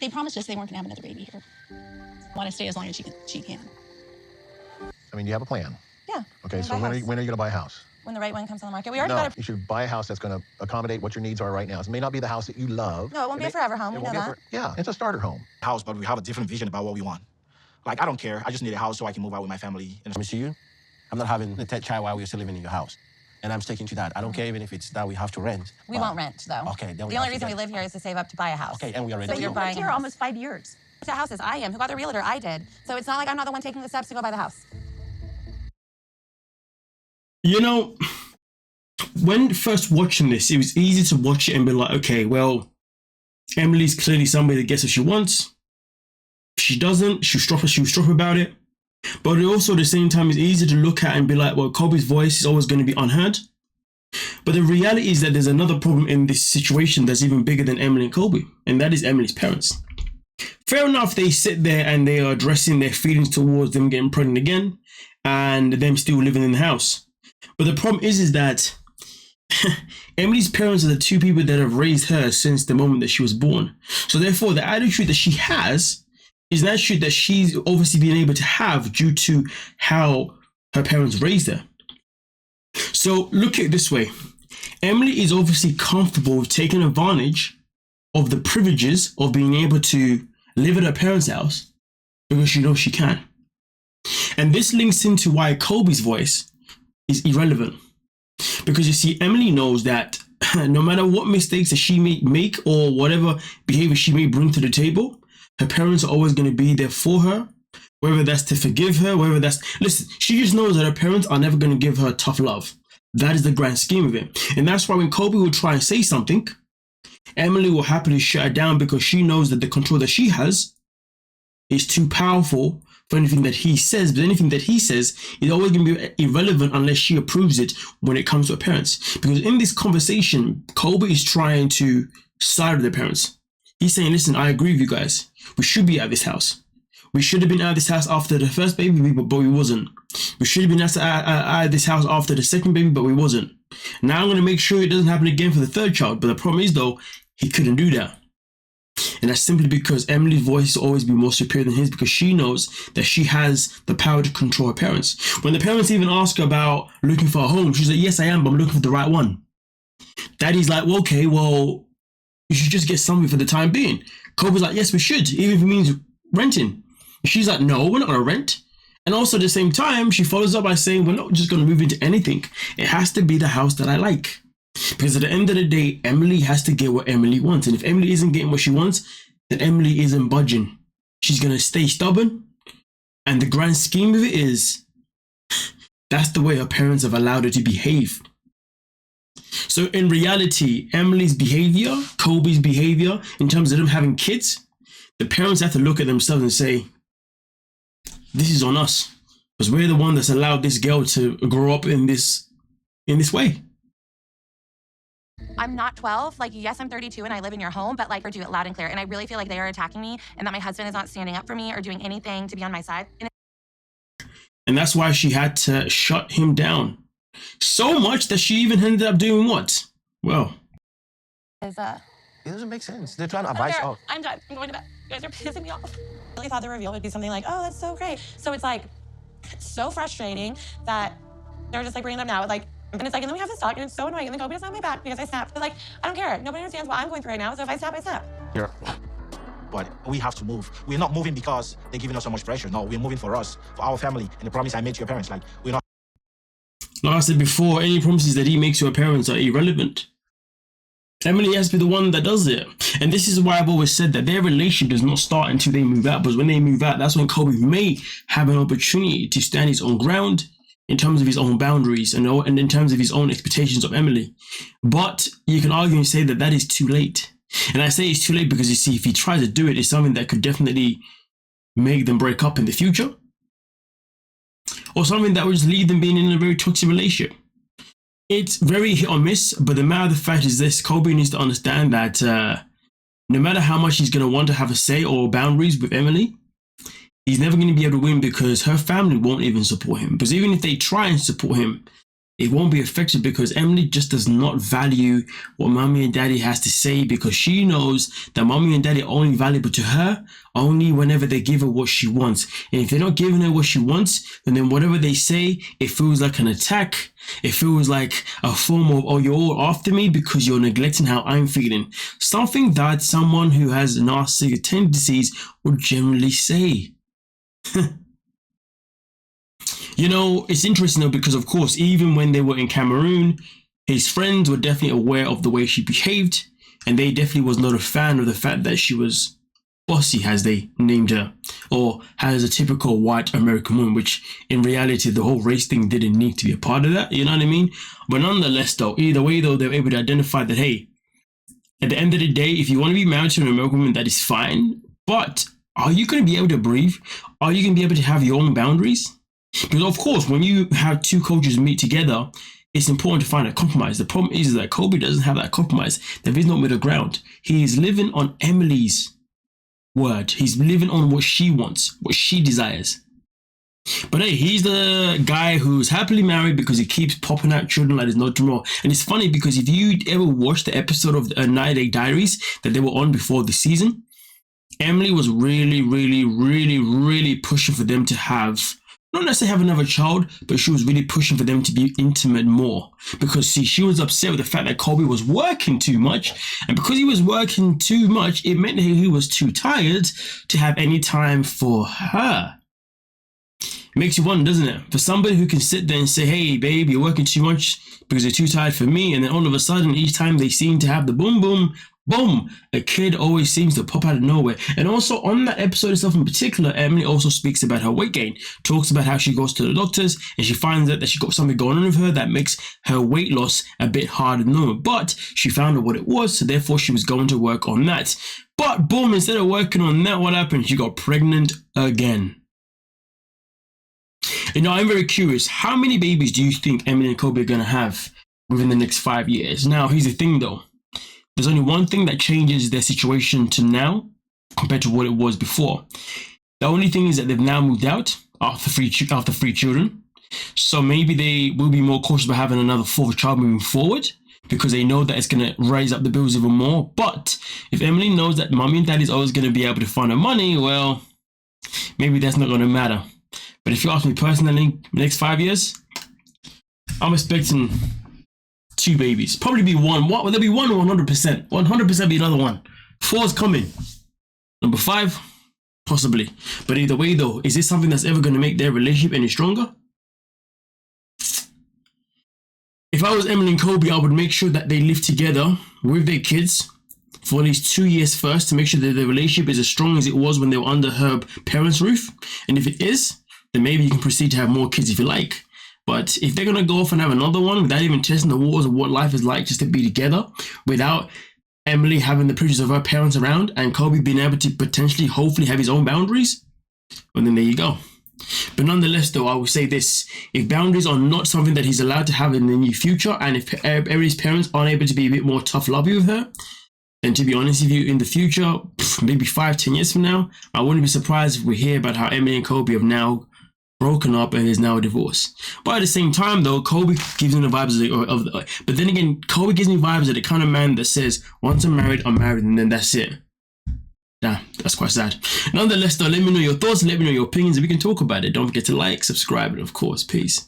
They promised us they weren't going to have another baby here. Want to stay as long as she can. I mean, you have a plan. Yeah. Okay, so when are you going to buy a house? When the right one comes on the market. We already got You should buy a house that's going to accommodate what your needs are right now. It may not be the house that you love. No, it won't be a forever home. We know that. Yeah, it's a starter home. House, but we have a different vision about what we want. Like, I don't care. I just need a house so I can move out with my family. I promise you, I'm not having a third child while we're still living in your house. And I'm sticking to that. I don't care even if it's that we have to rent. We won't rent, though. Okay, then the only reason we live here is to save up to buy a house. Okay, and we already. So you're buying here almost 5 years. The houses. I am. Who got the realtor? I did. So it's not like I'm not the one taking the steps to go buy the house. You know, when first watching this, it was easy to watch it and be like, okay, well, Emily's clearly somebody that gets what she wants. If she doesn't, she'll strop about it. But also at the same time, it's easy to look at and be like, well, Kobe's voice is always going to be unheard. But the reality is that there's another problem in this situation that's even bigger than Emily and Kobe, and that is Emily's parents. Fair enough, they sit there and they are addressing their feelings towards them getting pregnant again and them still living in the house. But the problem is that Emily's parents are the two people that have raised her since the moment that she was born. So therefore, the attitude that she has is an attitude that she's obviously been able to have due to how her parents raised her. So look at it this way. Emily is obviously comfortable with taking advantage of the privileges of being able to live at her parents' house because she knows she can. And this links into why Kobe's voice is irrelevant. Because you see, Emily knows that no matter what mistakes that she may make or whatever behavior she may bring to the table, her parents are always going to be there for her, whether that's to forgive her, whether that's... Listen, she just knows that her parents are never going to give her tough love. That is the grand scheme of it. And that's why when Kobe will try and say something, Emily will happily shut it down because she knows that the control that she has is too powerful for anything that he says. But anything that he says is always going to be irrelevant unless she approves it when it comes to her parents. Because in this conversation, Kobe is trying to side with the parents. He's saying, listen, I agree with you guys. We should be at this house. We should have been out of this house after the first baby, but we wasn't. We should have been out of this house after the second baby, but we wasn't. Now I'm going to make sure it doesn't happen again for the third child. But the problem is, though, he couldn't do that. And that's simply because Emily's voice has always been more superior than his because she knows that she has the power to control her parents. When the parents even ask her about looking for a home, she's like, yes, I am, but I'm looking for the right one. Daddy's like, well, okay, well, you should just get something for the time being. Kobe's like, yes, we should, even if it means renting. She's like, no, we're not going to rent. And also at the same time, she follows up by saying, we're not just going to move into anything. It has to be the house that I like. Because at the end of the day, Emily has to get what Emily wants. And if Emily isn't getting what she wants, then Emily isn't budging. She's going to stay stubborn. And the grand scheme of it is, that's the way her parents have allowed her to behave. So in reality, Emily's behavior, Kobe's behavior, in terms of them having kids, the parents have to look at themselves and say, this is on us. Because we're the one that's allowed this girl to grow up in this way. I'm not 12. Like, yes, I'm 32 and I live in your home, but like, do it loud and clear. And I really feel like they are attacking me and that my husband is not standing up for me or doing anything to be on my side. And that's why she had to shut him down. So much that she even ended up doing what? Well. It doesn't make sense. They're trying to advise. I'm done. I'm going to bed. You guys are pissing me off. I really thought the reveal would be something like, oh, that's so great. So it's like, so frustrating that they're just like bringing it up now. Like, and it's like, and then we have this talk, and it's so annoying. And then Kobe doesn't have my back because I snapped. But like, I don't care. Nobody understands what I'm going through right now. So if I snap, I snap. Yeah. But we have to move. We're not moving because they're giving us so much pressure. No, we're moving for us, for our family, and the promise I made to your parents. Like, we're not. Like I said before, any promises that he makes to her parents are irrelevant. Emily has to be the one that does it. And this is why I've always said that their relationship does not start until they move out. Because when they move out, that's when Kobe may have an opportunity to stand his own ground in terms of his own boundaries and in terms of his own expectations of Emily. But you can argue and say that that is too late. And I say it's too late because you see, if he tries to do it, it's something that could definitely make them break up in the future. Or something that would just leave them being in a very toxic relationship. It's very hit or miss, but the matter of the fact is this: Kobe needs to understand that no matter how much he's going to want to have a say or boundaries with Emily, he's never going to be able to win because her family won't even support him. Because even if they try and support him, it won't be affected because Emily just does not value what mommy and daddy has to say, because she knows that mommy and daddy are only valuable to her only whenever they give her what she wants. And if they're not giving her what she wants, then whatever they say, it feels like an attack. It feels like a form of, oh, you're all after me because you're neglecting how I'm feeling. Something that someone who has narcissistic tendencies would generally say. You know, it's interesting though, because of course, even when they were in Cameroon, his friends were definitely aware of the way she behaved, and they definitely was not a fan of the fact that she was bossy, as they named her, or as a typical white American woman, which in reality, the whole race thing didn't need to be a part of that, you know what I mean? But nonetheless though, either way though, they were able to identify that, hey, at the end of the day, if you want to be married to an American woman, that is fine, but are you going to be able to breathe? Are you going to be able to have your own boundaries? Because of course, when you have two cultures meet together, it's important to find a compromise. The problem is that Kobe doesn't have that compromise. There is no middle ground. He is living on Emily's word. He's living on what she wants, what she desires. But hey, he's the guy who's happily married because he keeps popping out children like there's no tomorrow. And it's funny because if you ever watched the episode of 90 Day Diaries that they were on before the season, Emily was really pushing for them to have, not necessarily have another child, but she was really pushing for them to be intimate more. Because see, she was upset with the fact that Kobe was working too much. And because he was working too much, it meant that he was too tired to have any time for her. It makes you wonder, doesn't it? For somebody who can sit there and say, hey, babe, you're working too much because you're too tired for me. And then all of a sudden, each time they seem to have the boom, boom, boom, a kid always seems to pop out of nowhere. And also on that episode itself in particular, Emily also speaks about her weight gain, talks about how she goes to the doctors and she finds out that she got something going on with her that makes her weight loss a bit harder than normal. But she found out what it was, so therefore she was going to work on that. But boom, instead of working on that, what happened? She got pregnant again. You know, I'm very curious, how many babies do you think Emily and Kobe are going to have within the next 5 years? Now, here's the thing though. There's only one thing that changes their situation to now compared to what it was before. The only thing is that they've now moved out after three children. So maybe they will be more cautious about having another fourth child moving forward because they know that it's going to raise up the bills even more. But if Emily knows that mommy and daddy is always going to be able to find her money, well, maybe that's not going to matter. But if you ask me personally, next 5 years, I'm expecting 2 babies. Probably be one. What? There'll be one 100%. 100% be another one. 4's coming. Number 5, possibly. But either way though, is this something that's ever going to make their relationship any stronger? If I was Emily and Kobe, I would make sure that they live together with their kids for at least 2 years first to make sure that their relationship is as strong as it was when they were under her parents' roof. And if it is, then maybe you can proceed to have more kids if you like. But if they're going to go off and have another one without even testing the waters of what life is like just to be together, without Emily having the privilege of her parents around and Kobe being able to potentially, hopefully have his own boundaries, well then there you go. But nonetheless though, I will say this, if boundaries are not something that he's allowed to have in the near future, and if Emily's parents aren't able to be a bit more tough-lovey with her, then to be honest with you, in the future, maybe 5-10 years from now, I wouldn't be surprised if we hear about how Emily and Kobe have now broken up and there's now a divorce. But at the same time though, Kobe gives me the vibes but then again, Kobe gives me vibes of the kind of man that says, once I'm married, and then that's it. Damn, that's quite sad. Nonetheless though, let me know your thoughts, let me know your opinions, and we can talk about it. Don't forget to like, subscribe, and of course, peace.